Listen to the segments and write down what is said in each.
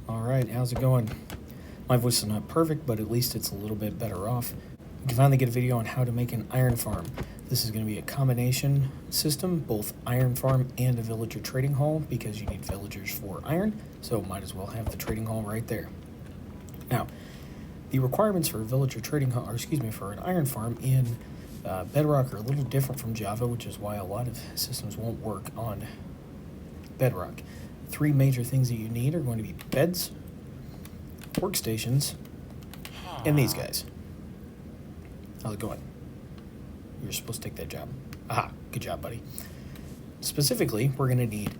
Alright, how's it going? My voice is not perfect, but at least it's a little bit better off. We can finally get a video on how to make an iron farm. This is going to be a combination system, both iron farm and a villager trading hall, because you need villagers for iron, so might as well have the trading hall right there. Now, the requirements for a villager trading hall, for an iron farm in Bedrock are a little different from Java, which is why a lot of systems won't work on Bedrock. Three major things that you need are going to be beds, workstations, and these guys. How's it going? You're supposed to take that job. Aha, good job, buddy. Specifically, we're going to need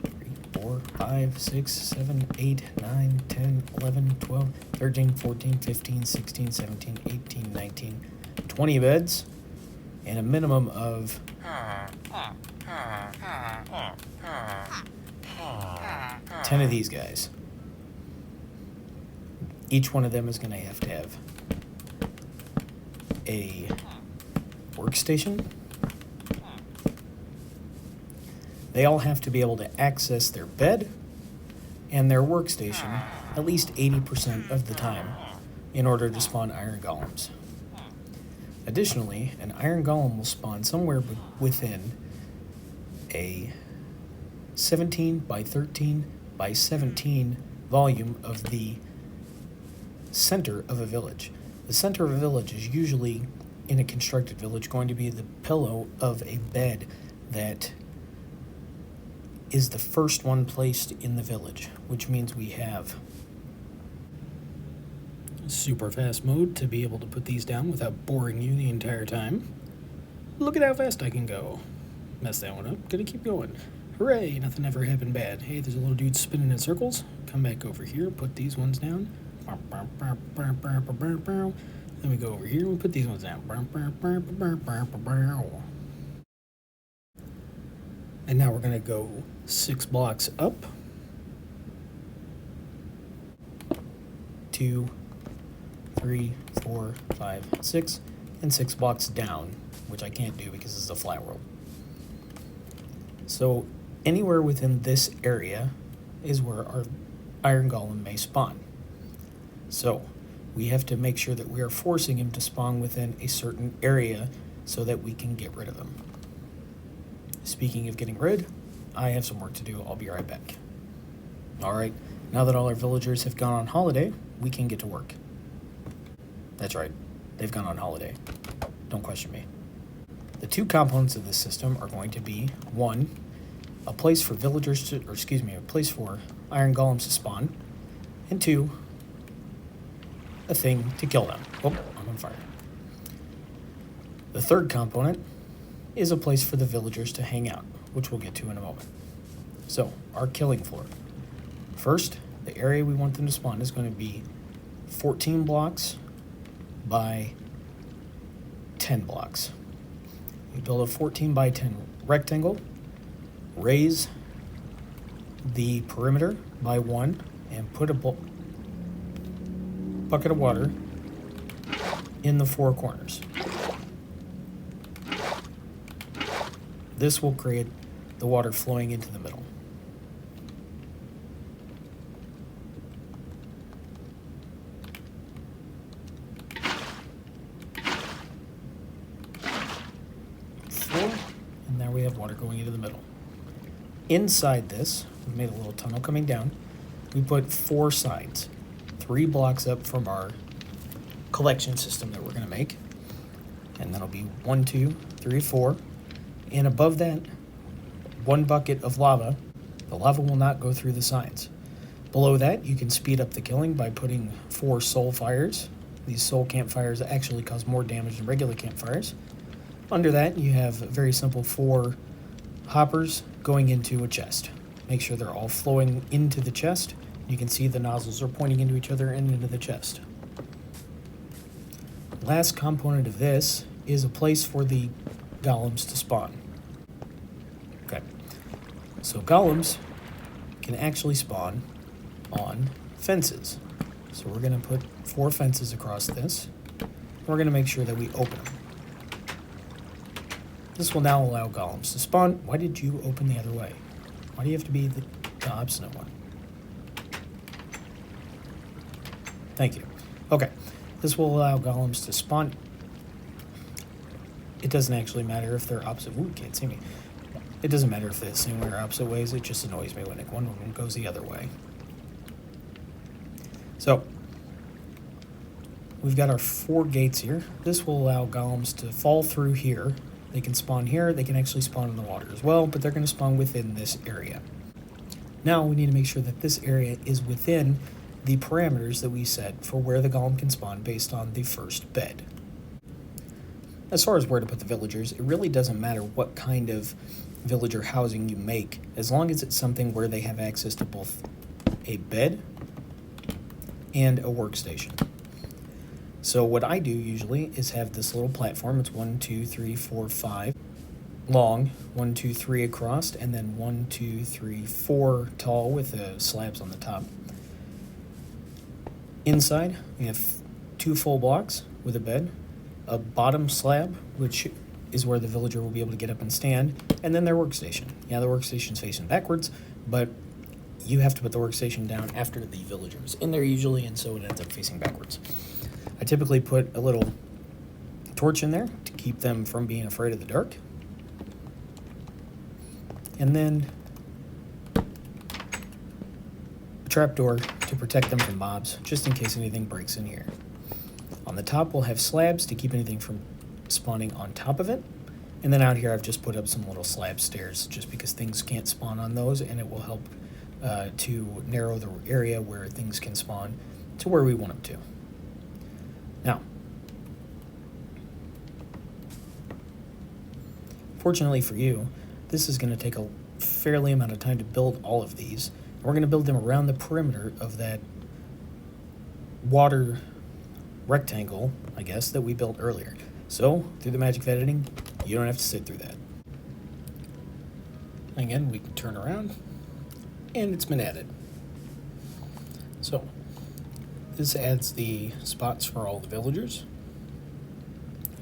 3, 4, 5, 6, 7, 8, 9, 10, 11, 12, 13, 14, 15, 16, 17, 18, 19, 20 beds, and a minimum of 10 of these guys. Each one of them is going to have a workstation. They all have to be able to access their bed and their workstation at least 80% of the time in order to spawn iron golems. Additionally, an iron golem will spawn somewhere within a 17 by 13 by 17 volume of the center of a village. The center of a village is usually, in a constructed village, going to be the pillow of a bed that is the first one placed in the village, which means we have super fast mode to be able to put these down without boring you the entire time. Look at how fast I can go. Mess that one up. Gonna keep going. Hooray, nothing ever happened bad. Hey, there's a little dude spinning in circles. Come back over here, put these ones down. Then we go over here and put these ones down. And now we're gonna go 6 blocks up. 2, 3, 4, 5, 6, and 6 blocks down, which I can't do because this is a flat world. So anywhere within this area is where our iron golem may spawn. So we have to make sure that we are forcing him to spawn within a certain area so that we can get rid of him. Speaking of getting rid, I have some work to do. I'll be right back. Alright, now that all our villagers have gone on holiday, we can get to work. That's right, they've gone on holiday. Don't question me. The two components of this system are going to be, 1, a place for villagers to, a place for iron golems to spawn, and 2, a thing to kill them. Oh, I'm on fire. The third component is a place for the villagers to hang out, which we'll get to in a moment. So, our killing floor. First, the area we want them to spawn is going to be 14 blocks by 10 blocks. You build a 14 by 10 rectangle, raise the perimeter by 1, and put a bucket of water in the 4 corners. This will create the water flowing into the middle. And there we have water going into the middle. Inside this, we made a little tunnel coming down. We put 4 sides, 3 blocks up from our collection system that we're going to make. And that'll be 1, 2, 3, 4. And above that, 1 bucket of lava. The lava will not go through the sides. Below that, you can speed up the killing by putting 4 soul fires. These soul campfires actually cause more damage than regular campfires. Under that, you have very simple 4 hoppers going into a chest. Make sure they're all flowing into the chest. You can see the nozzles are pointing into each other and into the chest. Last component of this is a place for the golems to spawn. Okay, so golems can actually spawn on fences. So we're going to put 4 fences across this. We're going to make sure that we open them. This will now allow golems to spawn. Why did you open the other way? Why do you have to be the obstinate one? Thank you. Okay, this will allow golems to spawn. It doesn't actually matter if they're opposite. Ooh, can't see me. It doesn't matter if they're the same way or opposite ways. It just annoys me when one of them goes the other way. So, we've got our 4 gates here. This will allow golems to fall through here. They can spawn here. They can actually spawn in the water as well, but they're going to spawn within this area. Now we need to make sure that this area is within the parameters that we set for where the golem can spawn based on the first bed. As far as where to put the villagers, it really doesn't matter what kind of villager housing you make, as long as it's something where they have access to both a bed and a workstation. So what I do usually is have this little platform. It's 1, 2, 3, 4, 5 long, 1, 2, 3 across, and then 1, 2, 3, 4 tall with slabs on the top. Inside, we have 2 full blocks with a bed, a bottom slab, which is where the villager will be able to get up and stand, and then their workstation. Yeah, the workstation's facing backwards, but you have to put the workstation down after the villagers in there usually, and so it ends up facing backwards. I typically put a little torch in there to keep them from being afraid of the dark. And then a trapdoor to protect them from mobs, just in case anything breaks in here. On the top, we'll have slabs to keep anything from spawning on top of it. And then out here, I've just put up some little slab stairs, just because things can't spawn on those, and it will help to narrow the area where things can spawn to where we want them to. Now, fortunately for you, this is going to take a fairly amount of time to build all of these. And we're going to build them around the perimeter of that water rectangle, I guess, that we built earlier. So, through the magic of editing, you don't have to sit through that. Again, we can turn around, and it's been added. So, this adds the spots for all the villagers.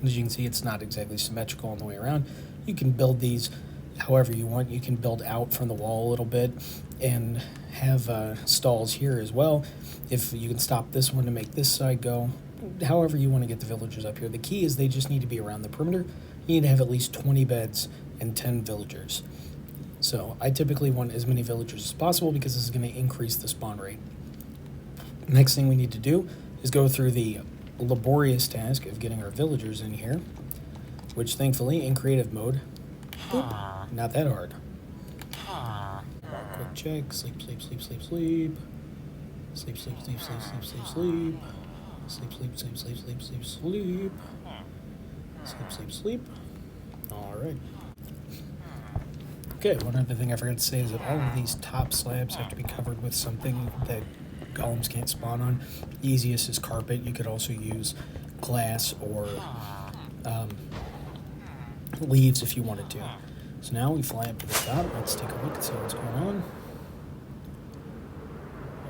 As you can see, it's not exactly symmetrical on the way around. You can build these however you want. You can build out from the wall a little bit and have stalls here as well. If you can stop this one to make this side go, however you want to get the villagers up here. The key is they just need to be around the perimeter. You need to have at least 20 beds and 10 villagers. So I typically want as many villagers as possible because this is going to increase the spawn rate. Next thing we need to do is go through the laborious task of getting our villagers in here, which thankfully in creative mode, not that hard. Quick check, sleep, sleep, sleep, sleep, sleep. Sleep, sleep, sleep, sleep, sleep, sleep, sleep. Sleep, sleep, sleep, sleep, sleep, sleep, sleep. Sleep, sleep, sleep. Alright. Okay, one other thing I forgot to say is that all of these top slabs have to be covered with something that golems can't spawn on. The easiest is carpet. You could also use glass or leaves if you wanted to. So now we fly up to the top. Let's take a look and see what's going on.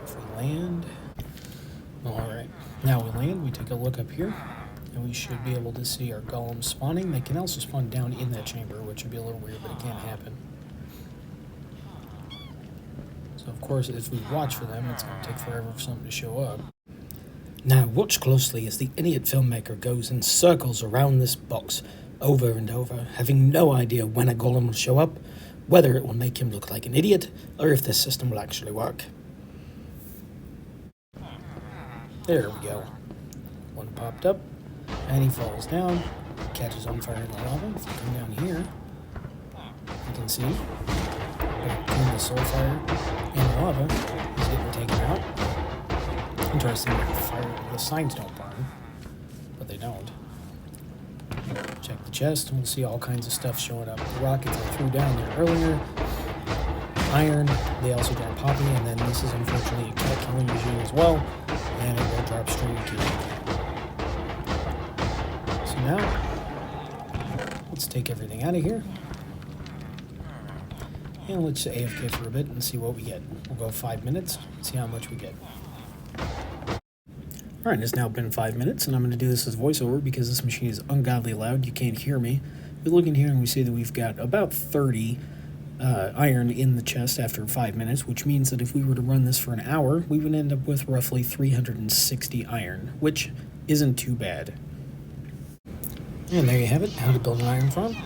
If we land. Alright, now we land, we take a look up here, and we should be able to see our golems spawning. They can also spawn down in that chamber, which would be a little weird, but it can happen. So of course, if we watch for them, it's going to take forever for something to show up. Now watch closely as the idiot filmmaker goes in circles around this box, over and over, having no idea when a golem will show up, whether it will make him look like an idiot, or if this system will actually work. There we go. One popped up, and he falls down, catches on fire in the lava. If you come down here, you can see between the soul fire and the lava, he's getting taken out. Interesting that the signs don't burn, but they don't. Check the chest, and we'll see all kinds of stuff showing up. The rockets I threw down there earlier. Iron, they also drop poppy, and then this is unfortunately a cat killing machine as well, and it will drop straight into you. So now, let's take everything out of here, and let's AFK for a bit and see what we get. We'll go 5 minutes, see how much we get. Alright, it's now been 5 minutes, and I'm going to do this as voiceover because this machine is ungodly loud. You can't hear me. We look in here and we see that we've got about 30 iron in the chest after 5 minutes, which means that if we were to run this for an hour, we would end up with roughly 360 iron, which isn't too bad. And there you have it, how to build an iron farm.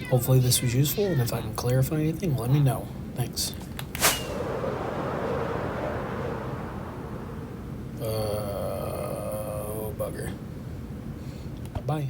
Hopefully this was useful, and if I can clarify anything, let me know. Thanks. Oh, bugger. Bye.